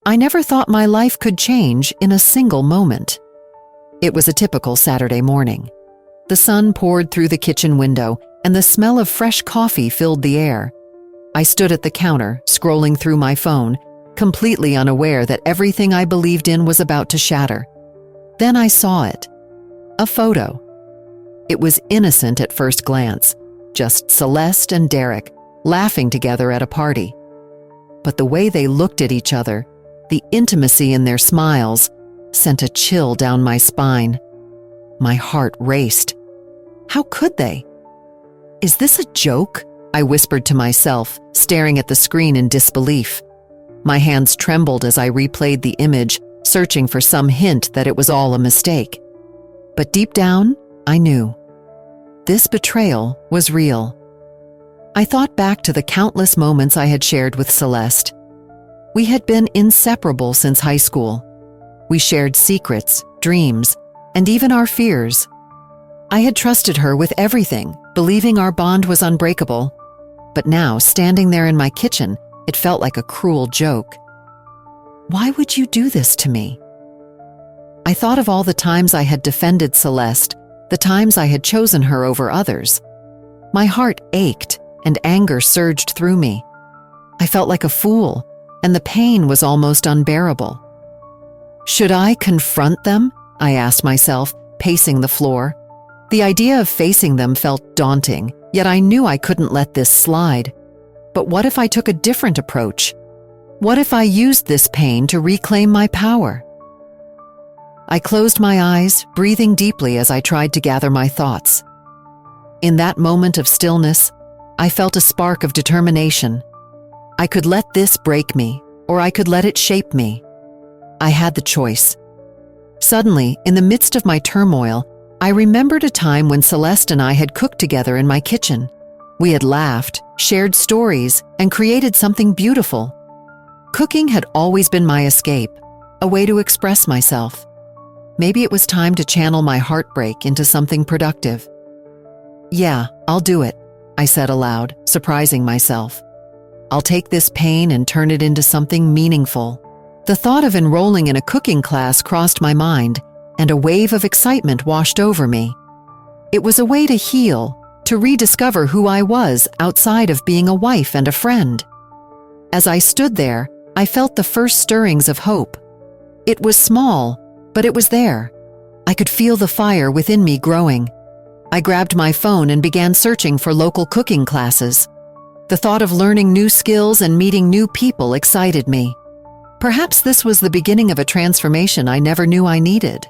I never thought my life could change in a single moment. It was a typical Saturday morning. The sun poured through the kitchen window, and the smell of fresh coffee filled the air. I stood at the counter, scrolling through my phone, completely unaware that everything I believed in was about to shatter. Then I saw it. A photo. It was innocent at first glance, just Celeste and Derek laughing together at a party. But the way they looked at each other, the intimacy in their smiles, sent a chill down my spine. My heart raced. How could they? Is this a joke? I whispered to myself, staring at the screen in disbelief. My hands trembled as I replayed the image, searching for some hint that it was all a mistake. But deep down, I knew. This betrayal was real. I thought back to the countless moments I had shared with Celeste. We had been inseparable since high school. We shared secrets, dreams, and even our fears. I had trusted her with everything, believing our bond was unbreakable. But now, standing there in my kitchen, it felt like a cruel joke. Why would you do this to me? I thought of all the times I had defended Celeste, the times I had chosen her over others. My heart ached, and anger surged through me. I felt like a fool, and the pain was almost unbearable. Should I confront them? I asked myself, pacing the floor. The idea of facing them felt daunting, yet I knew I couldn't let this slide. But what if I took a different approach? What if I used this pain to reclaim my power? I closed my eyes, breathing deeply as I tried to gather my thoughts. In that moment of stillness, I felt a spark of determination. I could let this break me, or I could let it shape me. I had the choice. Suddenly, in the midst of my turmoil, I remembered a time when Celeste and I had cooked together in my kitchen. We had laughed, shared stories, and created something beautiful. Cooking had always been my escape, a way to express myself. Maybe it was time to channel my heartbreak into something productive. Yeah, I'll do it, I said aloud, surprising myself. I'll take this pain and turn it into something meaningful. The thought of enrolling in a cooking class crossed my mind, and a wave of excitement washed over me. It was a way to heal, to rediscover who I was outside of being a wife and a friend. As I stood there, I felt the first stirrings of hope. It was small, but it was there. I could feel the fire within me growing. I grabbed my phone and began searching for local cooking classes. The thought of learning new skills and meeting new people excited me. Perhaps this was the beginning of a transformation I never knew I needed.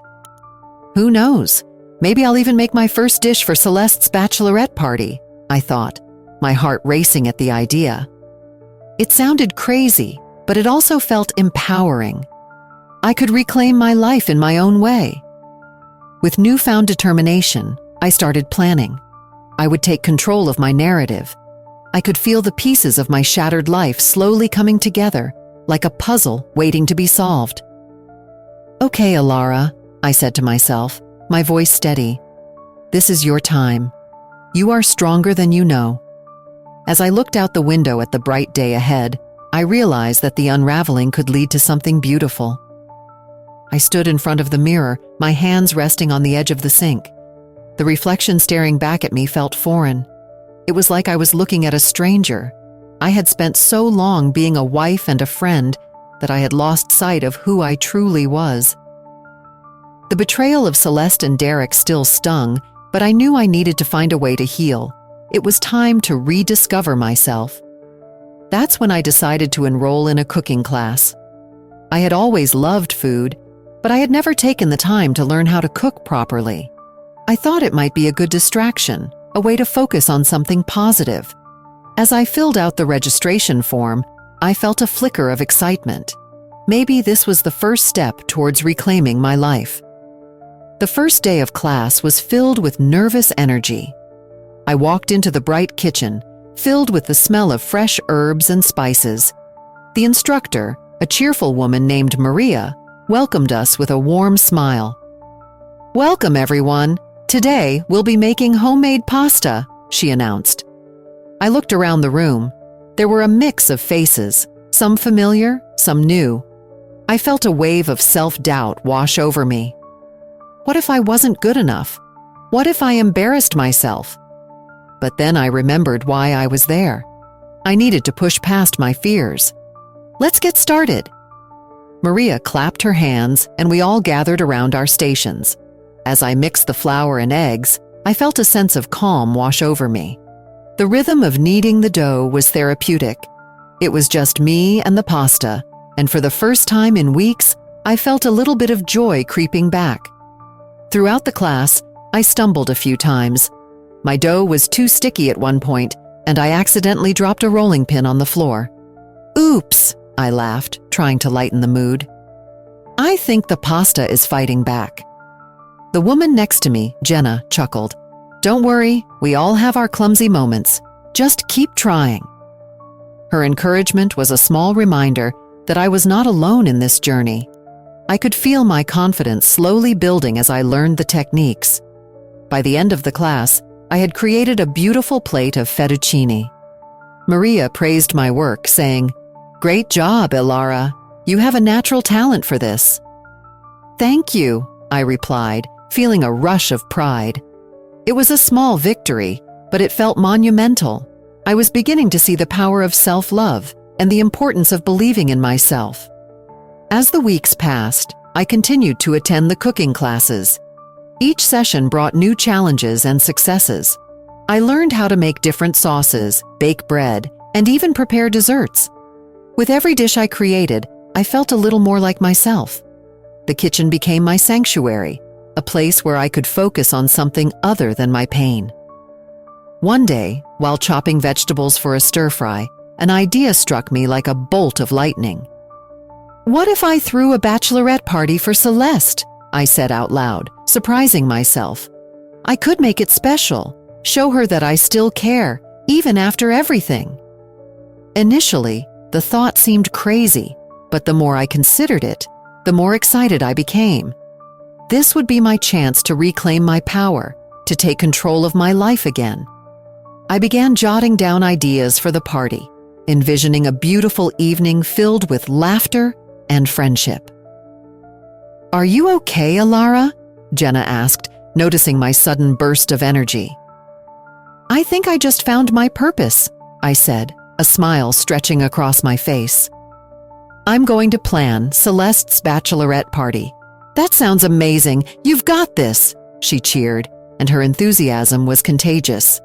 Who knows? Maybe I'll even make my first dish for Celeste's bachelorette party, I thought, my heart racing at the idea. It sounded crazy, but it also felt empowering. I could reclaim my life in my own way. With newfound determination, I started planning. I would take control of my narrative. I could feel the pieces of my shattered life slowly coming together, like a puzzle waiting to be solved. Okay, Alara, I said to myself, my voice steady. This is your time. You are stronger than you know. As I looked out the window at the bright day ahead, I realized that the unraveling could lead to something beautiful. I stood in front of the mirror, my hands resting on the edge of the sink. The reflection staring back at me felt foreign. It was like I was looking at a stranger. I had spent so long being a wife and a friend that I had lost sight of who I truly was. The betrayal of Celeste and Derek still stung, but I knew I needed to find a way to heal. It was time to rediscover myself. That's when I decided to enroll in a cooking class. I had always loved food, but I had never taken the time to learn how to cook properly. I thought it might be a good distraction, a way to focus on something positive. As I filled out the registration form, I felt a flicker of excitement. Maybe this was the first step towards reclaiming my life. The first day of class was filled with nervous energy. I walked into the bright kitchen, filled with the smell of fresh herbs and spices. The instructor, a cheerful woman named Maria, welcomed us with a warm smile. "Welcome, everyone. Today, we'll be making homemade pasta," she announced. I looked around the room. There were a mix of faces, some familiar, some new. I felt a wave of self-doubt wash over me. What if I wasn't good enough? What if I embarrassed myself? But then I remembered why I was there. I needed to push past my fears. Let's get started. Maria clapped her hands, and we all gathered around our stations. As I mixed the flour and eggs, I felt a sense of calm wash over me. The rhythm of kneading the dough was therapeutic. It was just me and the pasta, and for the first time in weeks, I felt a little bit of joy creeping back. Throughout the class, I stumbled a few times. My dough was too sticky at one point, and I accidentally dropped a rolling pin on the floor. Oops, I laughed, trying to lighten the mood. I think the pasta is fighting back. The woman next to me, Jenna, chuckled. Don't worry, we all have our clumsy moments. Just keep trying. Her encouragement was a small reminder that I was not alone in this journey. I could feel my confidence slowly building as I learned the techniques. By the end of the class, I had created a beautiful plate of fettuccine. Maria praised my work, saying, "Great job, Ilara. You have a natural talent for this." "Thank you," I replied, feeling a rush of pride. It was a small victory, but it felt monumental. I was beginning to see the power of self-love and the importance of believing in myself. As the weeks passed, I continued to attend the cooking classes. Each session brought new challenges and successes. I learned how to make different sauces, bake bread, and even prepare desserts. With every dish I created, I felt a little more like myself. The kitchen became my sanctuary, a place where I could focus on something other than my pain. One day, while chopping vegetables for a stir-fry, an idea struck me like a bolt of lightning. What if I threw a bachelorette party for Celeste? I said out loud, surprising myself. I could make it special, show her that I still care, even after everything. Initially, the thought seemed crazy, but the more I considered it, the more excited I became. This would be my chance to reclaim my power, to take control of my life again. I began jotting down ideas for the party, envisioning a beautiful evening filled with laughter and friendship. "Are you okay, Ilara?" Jenna asked, noticing my sudden burst of energy. "I think I just found my purpose," I said, a smile stretching across my face. "I'm going to plan Celeste's bachelorette party." "That sounds amazing. You've got this," she cheered, and her enthusiasm was contagious.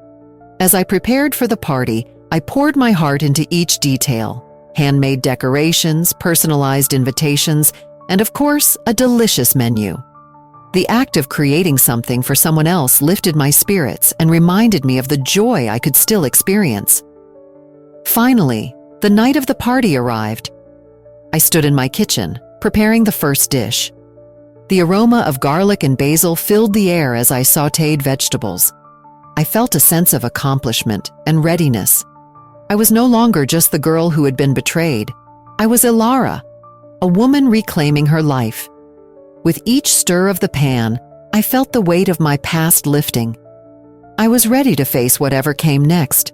As I prepared for the party, I poured my heart into each detail: handmade decorations, personalized invitations, and of course, a delicious menu. The act of creating something for someone else lifted my spirits and reminded me of the joy I could still experience. Finally, the night of the party arrived. I stood in my kitchen, preparing the first dish. The aroma of garlic and basil filled the air as I sautéed vegetables. I felt a sense of accomplishment and readiness. I was no longer just the girl who had been betrayed. I was Ilara, a woman reclaiming her life. With each stir of the pan, I felt the weight of my past lifting. I was ready to face whatever came next.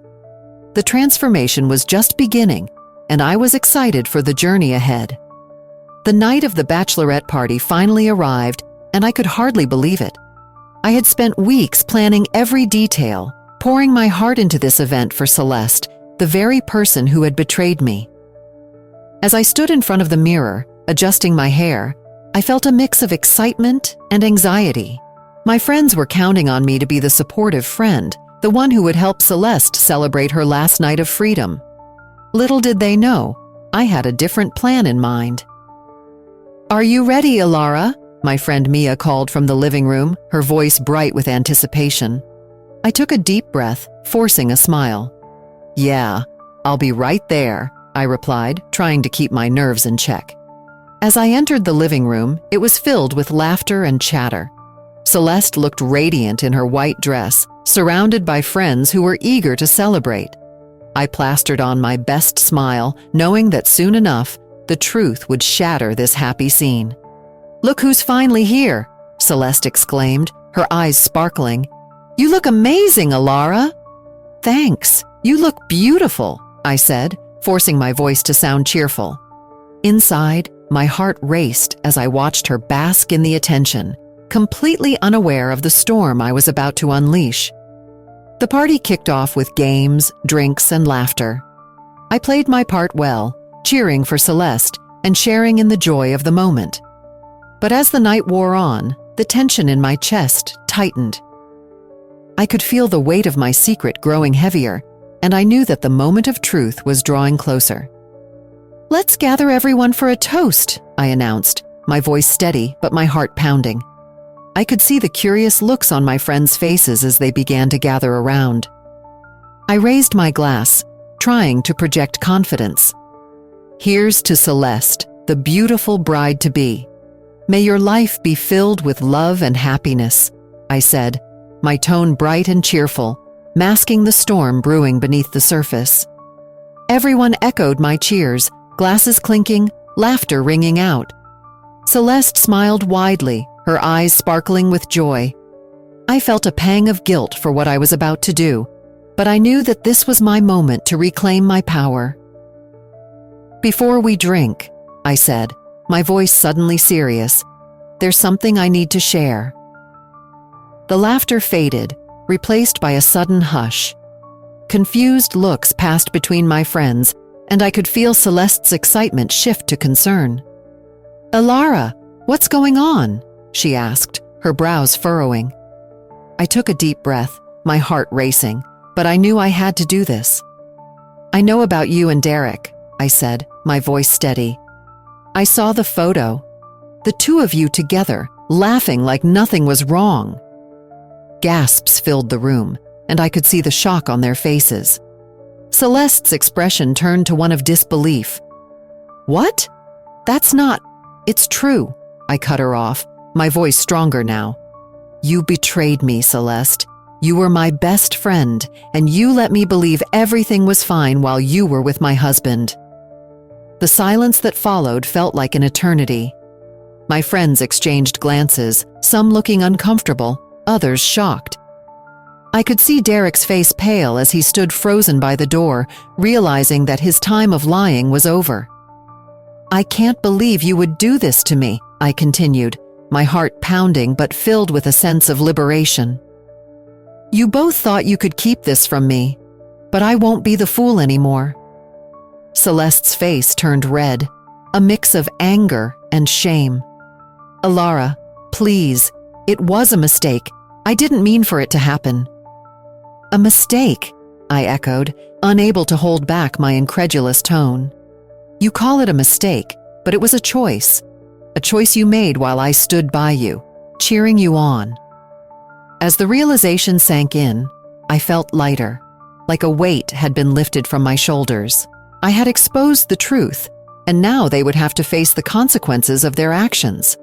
The transformation was just beginning, and I was excited for the journey ahead. The night of the bachelorette party finally arrived, and I could hardly believe it. I had spent weeks planning every detail, pouring my heart into this event for Celeste, the very person who had betrayed me. As I stood in front of the mirror, adjusting my hair, I felt a mix of excitement and anxiety. My friends were counting on me to be the supportive friend, the one who would help Celeste celebrate her last night of freedom. Little did they know, I had a different plan in mind. "Are you ready, Ilara?" my friend Mia called from the living room, her voice bright with anticipation. I took a deep breath, forcing a smile. "Yeah, I'll be right there," I replied, trying to keep my nerves in check. As I entered the living room, it was filled with laughter and chatter. Celeste looked radiant in her white dress, surrounded by friends who were eager to celebrate. I plastered on my best smile, knowing that soon enough, the truth would shatter this happy scene. "Look who's finally here," Celeste exclaimed, her eyes sparkling. "You look amazing, Ilara." "Thanks. You look beautiful," I said, forcing my voice to sound cheerful. Inside, My heart raced as I watched her bask in the attention, completely unaware of the storm I was about to unleash. The party kicked off with games, drinks, and laughter. I played my part well, cheering for Celeste and sharing in the joy of the moment. But as the night wore on, the tension in my chest tightened. I could feel the weight of my secret growing heavier, and I knew that the moment of truth was drawing closer. "Let's gather everyone for a toast," I announced, my voice steady but my heart pounding. I could see the curious looks on my friends' faces as they began to gather around. I raised my glass, trying to project confidence. "Here's to Celeste, the beautiful bride-to-be. May your life be filled with love and happiness," I said, my tone bright and cheerful, masking the storm brewing beneath the surface. Everyone echoed my cheers, glasses clinking, laughter ringing out. Celeste smiled widely, her eyes sparkling with joy. I felt a pang of guilt for what I was about to do, but I knew that this was my moment to reclaim my power. "Before we drink," I said, my voice suddenly serious, "there's something I need to share." The laughter faded, replaced by a sudden hush. Confused looks passed between my friends, and I could feel Celeste's excitement shift to concern. "Alara, what's going on?" she asked, her brows furrowing. I took a deep breath, my heart racing, but I knew I had to do this. "I know about you and Derek," I said, my voice steady. "I saw the photo. The two of you together, laughing like nothing was wrong." Gasps filled the room, and I could see the shock on their faces. Celeste's expression turned to one of disbelief. "What? That's not... It's true," I cut her off, my voice stronger now. "You betrayed me, Celeste. You were my best friend, and you let me believe everything was fine while you were with my husband." The silence that followed felt like an eternity. My friends exchanged glances, some looking uncomfortable, others shocked. I could see Derek's face pale as he stood frozen by the door, realizing that his time of lying was over. "I can't believe you would do this to me," I continued, my heart pounding but filled with a sense of liberation. "You both thought you could keep this from me, but I won't be the fool anymore." Celeste's face turned red, a mix of anger and shame. "Alara, please, it was a mistake. I didn't mean for it to happen." "A mistake," I echoed, unable to hold back my incredulous tone. "You call it a mistake, but it was a choice you made while I stood by you, cheering you on." As the realization sank in, I felt lighter, like a weight had been lifted from my shoulders. I had exposed the truth, and now they would have to face the consequences of their actions.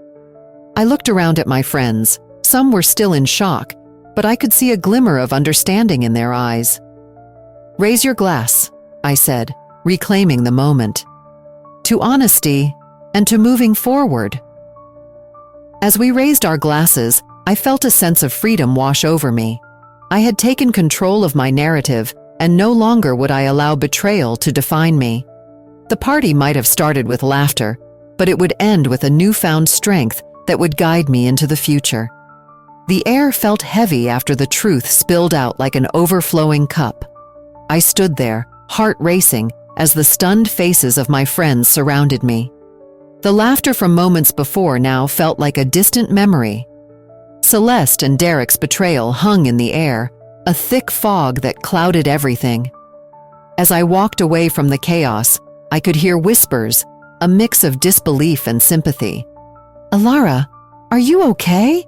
I looked around at my friends. Some were still in shock, but I could see a glimmer of understanding in their eyes. "Raise your glass," I said, reclaiming the moment. "To honesty and to moving forward." As we raised our glasses, I felt a sense of freedom wash over me. I had taken control of my narrative, and no longer would I allow betrayal to define me. The party might have started with laughter, but it would end with a newfound strength that would guide me into the future. The air felt heavy after the truth spilled out like an overflowing cup. I stood there, heart racing, as the stunned faces of my friends surrounded me. The laughter from moments before now felt like a distant memory. Celeste and Derek's betrayal hung in the air, a thick fog that clouded everything. As I walked away from the chaos, I could hear whispers, a mix of disbelief and sympathy. "Alara, are you okay?"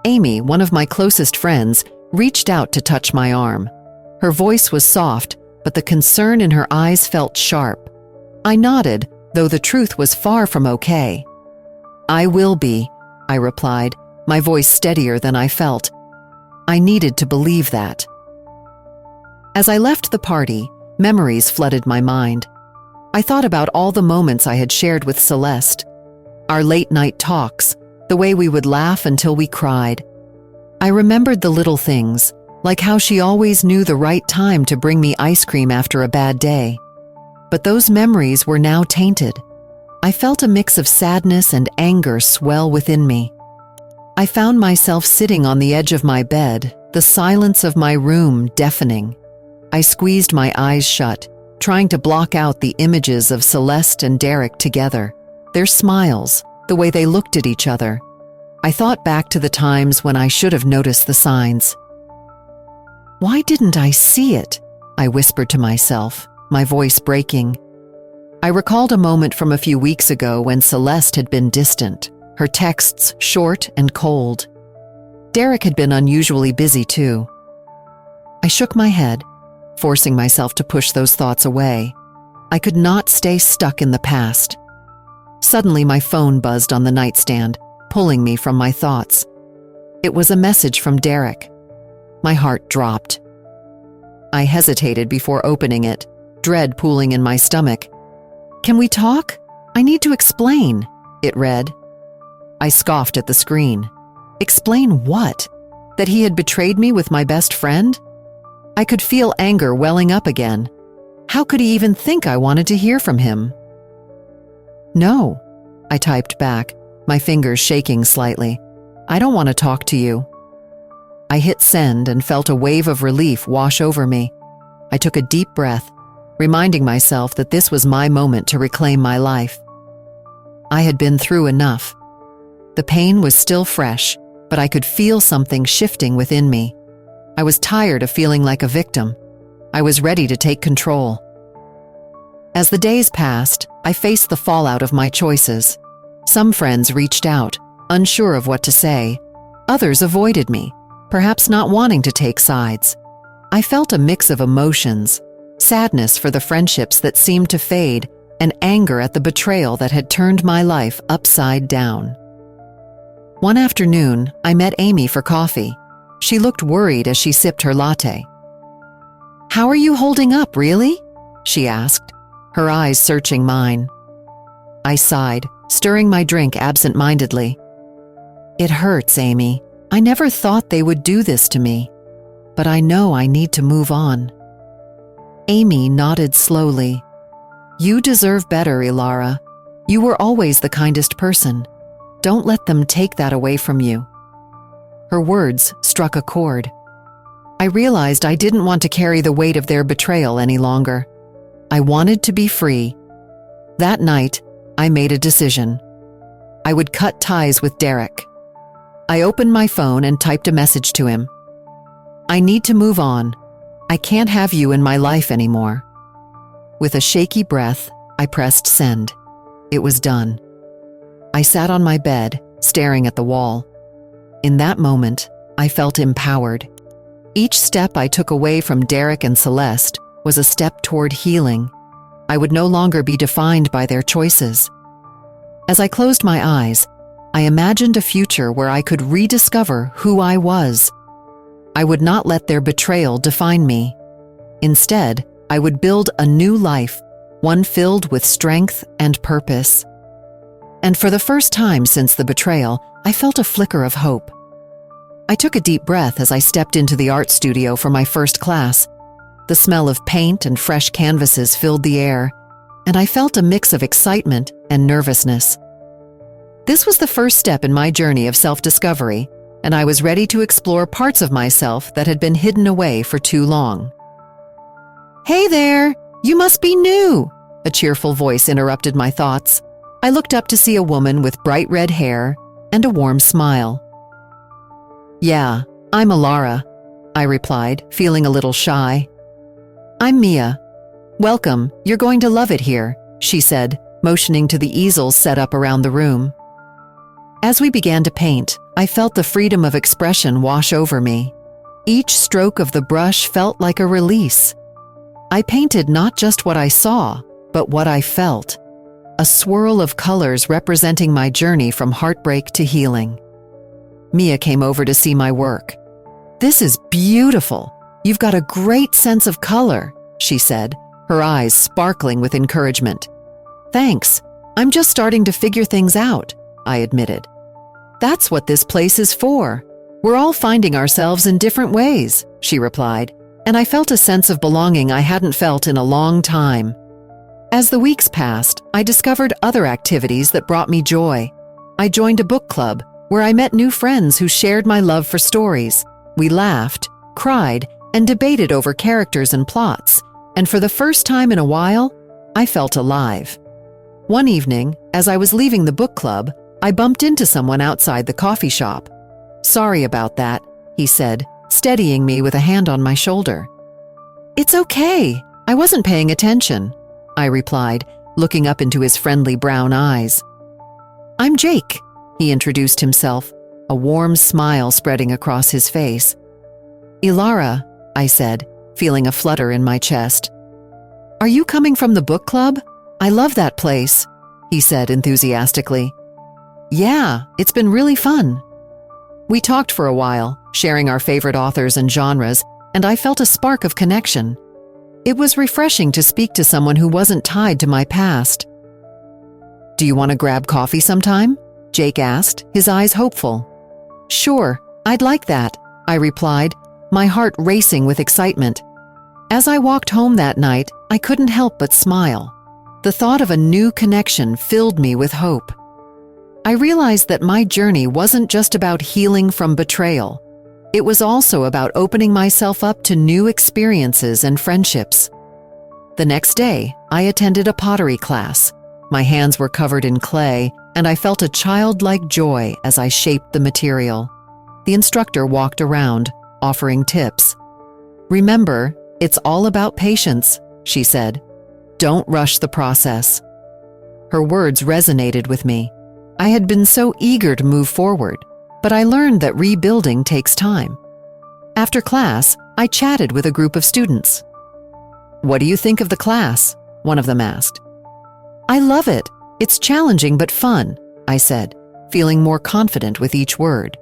Amy, one of my closest friends, reached out to touch my arm. Her voice was soft, but the concern in her eyes felt sharp. I nodded, though the truth was far from okay. "I will be," I replied, my voice steadier than I felt. I needed to believe that. As I left the party, memories flooded my mind. I thought about all the moments I had shared with Celeste. Our late-night talks, the way we would laugh until we cried. I remembered the little things, like how she always knew the right time to bring me ice cream after a bad day. But those memories were now tainted. I felt a mix of sadness and anger swell within me. I found myself sitting on the edge of my bed, the silence of my room deafening. I squeezed my eyes shut, trying to block out the images of Celeste and Derek together, their smiles, the way they looked at each other. I thought back to the times when I should have noticed the signs. Why didn't I see it? I whispered to myself, my voice breaking. I recalled a moment from a few weeks ago when Celeste had been distant, her texts short and cold. Derek had been unusually busy too. I shook my head, forcing myself to push those thoughts away. I could not stay stuck in the past. Suddenly my phone buzzed on the nightstand, pulling me from my thoughts. It was a message from Derek. My heart dropped. I hesitated before opening it, dread pooling in my stomach. "Can we talk? I need to explain," it read. I scoffed at the screen. Explain what? That he had betrayed me with my best friend? I could feel anger welling up again. How could he even think I wanted to hear from him? "No," I typed back, my fingers shaking slightly. "I don't want to talk to you." I hit send and felt a wave of relief wash over me. I took a deep breath, reminding myself that this was my moment to reclaim my life. I had been through enough. The pain was still fresh, but I could feel something shifting within me. I was tired of feeling like a victim. I was ready to take control. As the days passed, I faced the fallout of my choices. Some friends reached out, unsure of what to say. Others avoided me, perhaps not wanting to take sides. I felt a mix of emotions, sadness for the friendships that seemed to fade, and anger at the betrayal that had turned my life upside down. One afternoon, I met Amy for coffee. She looked worried as she sipped her latte. "How are you holding up, really?" she asked, her eyes searching mine. I sighed, stirring my drink absent-mindedly. "It hurts, Amy. I never thought they would do this to me. But I know I need to move on." Amy nodded slowly. "You deserve better, Ilara. You were always the kindest person. Don't let them take that away from you." Her words struck a chord. I realized I didn't want to carry the weight of their betrayal any longer. I wanted to be free. That night, I made a decision. I would cut ties with Derek. I opened my phone and typed a message to him. "I need to move on. I can't have you in my life anymore." With a shaky breath, I pressed send. It was done. I sat on my bed, staring at the wall. In that moment, I felt empowered. Each step I took away from Derek and Celeste was a step toward healing. I would no longer be defined by their choices. As I closed my eyes, I imagined a future where I could rediscover who I was. I would not let their betrayal define me. Instead, I would build a new life, one filled with strength and purpose. And for the first time since the betrayal, I felt a flicker of hope. I took a deep breath as I stepped into the art studio for my first class. The smell of paint and fresh canvases filled the air, and I felt a mix of excitement and nervousness. This was the first step in my journey of self-discovery, and I was ready to explore parts of myself that had been hidden away for too long. "Hey there! You must be new!" a cheerful voice interrupted my thoughts. I looked up to see a woman with bright red hair and a warm smile. "Yeah, I'm Ilara," I replied, feeling a little shy. "I'm Mia. Welcome, you're going to love it here," she said, motioning to the easels set up around the room. As we began to paint, I felt the freedom of expression wash over me. Each stroke of the brush felt like a release. I painted not just what I saw, but what I felt. A swirl of colors representing my journey from heartbreak to healing. Mia came over to see my work. "This is beautiful. You've got a great sense of color," she said, her eyes sparkling with encouragement. "Thanks. I'm just starting to figure things out," I admitted. "That's what this place is for. We're all finding ourselves in different ways," she replied, and I felt a sense of belonging I hadn't felt in a long time. As the weeks passed, I discovered other activities that brought me joy. I joined a book club where I met new friends who shared my love for stories. We laughed, cried, and debated over characters and plots, and for the first time in a while, I felt alive. One evening, as I was leaving the book club, I bumped into someone outside the coffee shop. "Sorry about that," he said, steadying me with a hand on my shoulder. "It's okay. I wasn't paying attention," I replied, looking up into his friendly brown eyes. "I'm Jake," he introduced himself, a warm smile spreading across his face. "Ilara," I said, feeling a flutter in my chest. "Are you coming from the book club? I love that place," he said enthusiastically. "Yeah, it's been really fun." We talked for a while, sharing our favorite authors and genres, and I felt a spark of connection. It was refreshing to speak to someone who wasn't tied to my past. "Do you want to grab coffee sometime?" Jake asked, his eyes hopeful. "Sure, I'd like that," I replied, my heart racing with excitement. As I walked home that night, I couldn't help but smile. The thought of a new connection filled me with hope. I realized that my journey wasn't just about healing from betrayal. It was also about opening myself up to new experiences and friendships. The next day, I attended a pottery class. My hands were covered in clay, and I felt a childlike joy as I shaped the material. The instructor walked around, offering tips. "Remember, it's all about patience," she said. "Don't rush the process." Her words resonated with me. I had been so eager to move forward, but I learned that rebuilding takes time. After class, I chatted with a group of students. "What do you think of the class?" one of them asked. "I love it. It's challenging but fun," I said, feeling more confident with each word.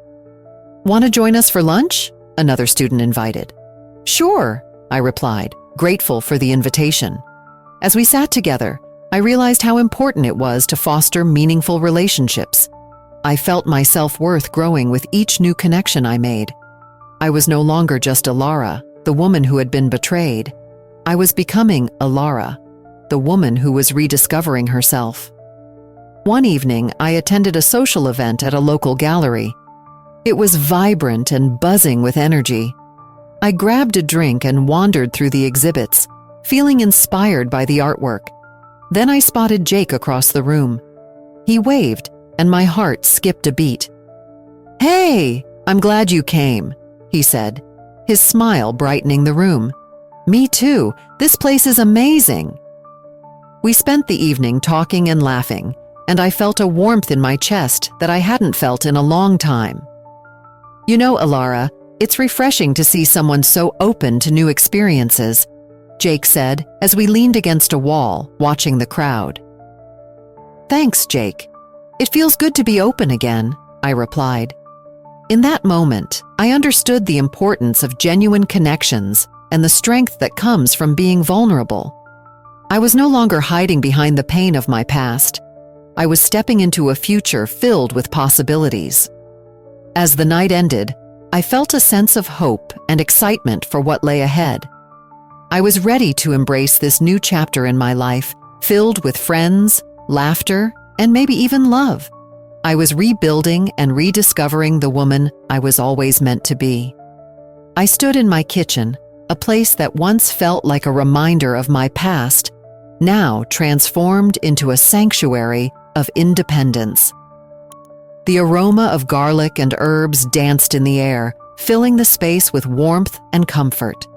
"Want to join us for lunch?" another student invited. "Sure," I replied, grateful for the invitation. As we sat together, I realized how important it was to foster meaningful relationships. I felt my self-worth growing with each new connection I made. I was no longer just Ilara, the woman who had been betrayed. I was becoming Ilara, the woman who was rediscovering herself. One evening, I attended a social event at a local gallery. It was vibrant and buzzing with energy. I grabbed a drink and wandered through the exhibits, feeling inspired by the artwork. Then I spotted Jake across the room. He waved, and my heart skipped a beat. "Hey, I'm glad you came," he said, his smile brightening the room. "Me too. This place is amazing." We spent the evening talking and laughing, and I felt a warmth in my chest that I hadn't felt in a long time. "You know, Ilara, it's refreshing to see someone so open to new experiences," Jake said as we leaned against a wall, watching the crowd. "Thanks, Jake. It feels good to be open again," I replied. In that moment, I understood the importance of genuine connections and the strength that comes from being vulnerable. I was no longer hiding behind the pain of my past. I was stepping into a future filled with possibilities. As the night ended, I felt a sense of hope and excitement for what lay ahead. I was ready to embrace this new chapter in my life, filled with friends, laughter, and maybe even love. I was rebuilding and rediscovering the woman I was always meant to be. I stood in my kitchen, a place that once felt like a reminder of my past, now transformed into a sanctuary of independence. The aroma of garlic and herbs danced in the air, filling the space with warmth and comfort.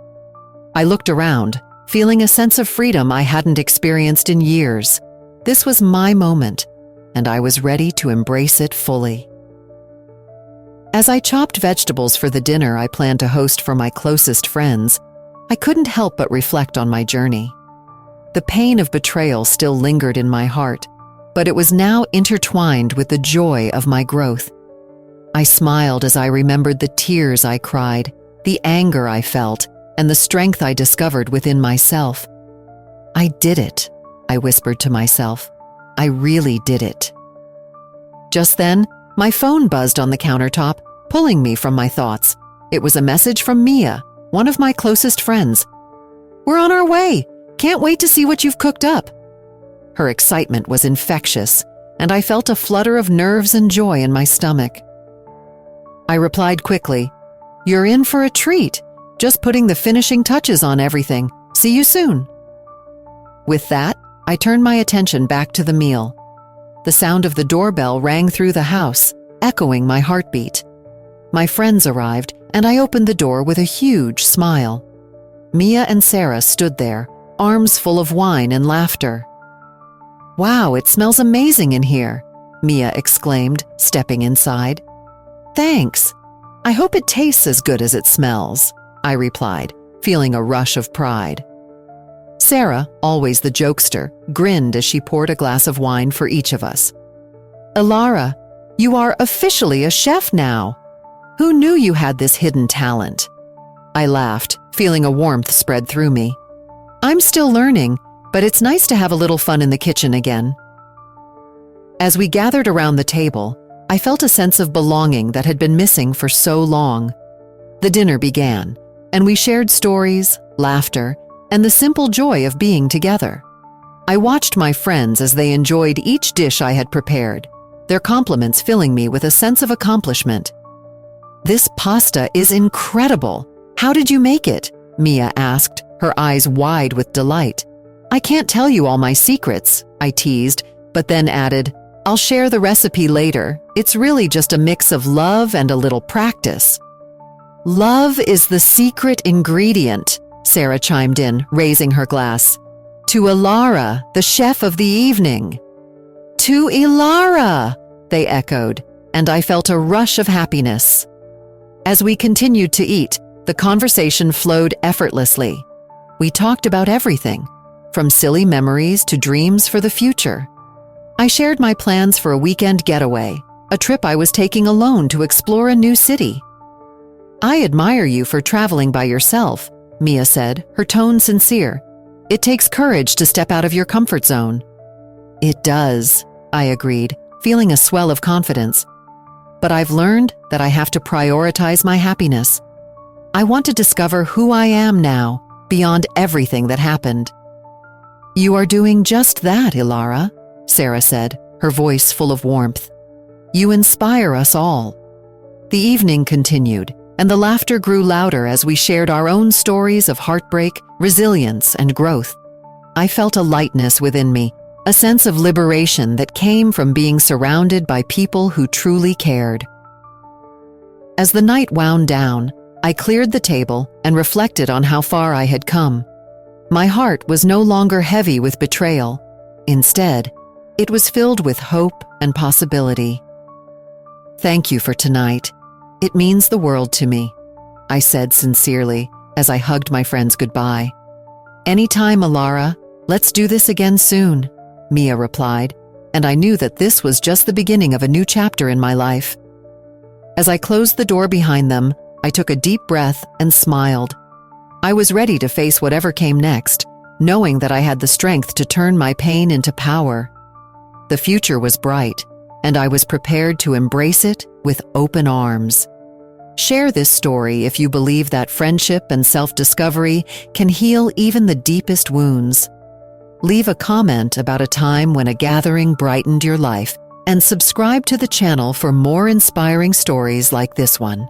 I looked around, feeling a sense of freedom I hadn't experienced in years. This was my moment, and I was ready to embrace it fully. As I chopped vegetables for the dinner I planned to host for my closest friends, I couldn't help but reflect on my journey. The pain of betrayal still lingered in my heart, but it was now intertwined with the joy of my growth. I smiled as I remembered the tears I cried, the anger I felt, and the strength I discovered within myself. "I did it," I whispered to myself. "I really did it." Just then, my phone buzzed on the countertop, pulling me from my thoughts. It was a message from Mia, one of my closest friends. "We're on our way. Can't wait to see what you've cooked up." Her excitement was infectious, and I felt a flutter of nerves and joy in my stomach. I replied quickly, "You're in for a treat. Just putting the finishing touches on everything. See you soon." With that, I turned my attention back to the meal. The sound of the doorbell rang through the house, echoing my heartbeat. My friends arrived, and I opened the door with a huge smile. Mia and Sarah stood there, arms full of wine and laughter. "Wow, it smells amazing in here," Mia exclaimed, stepping inside. "Thanks. I hope it tastes as good as it smells," I replied, feeling a rush of pride. Sarah, always the jokester, grinned as she poured a glass of wine for each of us. "Ilara, you are officially a chef now. Who knew you had this hidden talent?" I laughed, feeling a warmth spread through me. "I'm still learning, but it's nice to have a little fun in the kitchen again." As we gathered around the table, I felt a sense of belonging that had been missing for so long. The dinner began, and we shared stories, laughter, and the simple joy of being together. I watched my friends as they enjoyed each dish I had prepared, their compliments filling me with a sense of accomplishment. "This pasta is incredible. How did you make it?" Mia asked, her eyes wide with delight. "I can't tell you all my secrets," I teased, but then added, "I'll share the recipe later. It's really just a mix of love and a little practice." "Love is the secret ingredient," Sarah chimed in, raising her glass. "To Ilara, the chef of the evening." "To Ilara," they echoed, and I felt a rush of happiness. As we continued to eat, the conversation flowed effortlessly. We talked about everything, from silly memories to dreams for the future. I shared my plans for a weekend getaway, a trip I was taking alone to explore a new city. "I admire you for traveling by yourself," Mia said, her tone sincere. "It takes courage to step out of your comfort zone." "It does," I agreed, feeling a swell of confidence. "But I've learned that I have to prioritize my happiness. I want to discover who I am now, beyond everything that happened." "You are doing just that, Ilara," Sarah said, her voice full of warmth. "You inspire us all." The evening continued, and the laughter grew louder as we shared our own stories of heartbreak, resilience, and growth. I felt a lightness within me, a sense of liberation that came from being surrounded by people who truly cared. As the night wound down, I cleared the table and reflected on how far I had come. My heart was no longer heavy with betrayal. Instead, it was filled with hope and possibility. "Thank you for tonight. It means the world to me," I said sincerely as I hugged my friends goodbye. "Anytime, Ilara. Let's do this again soon," Mia replied, and I knew that this was just the beginning of a new chapter in my life. As I closed the door behind them, I took a deep breath and smiled. I was ready to face whatever came next, knowing that I had the strength to turn my pain into power. The future was bright, and I was prepared to embrace it with open arms. Share this story if you believe that friendship and self-discovery can heal even the deepest wounds. Leave a comment about a time when a gathering brightened your life, and subscribe to the channel for more inspiring stories like this one.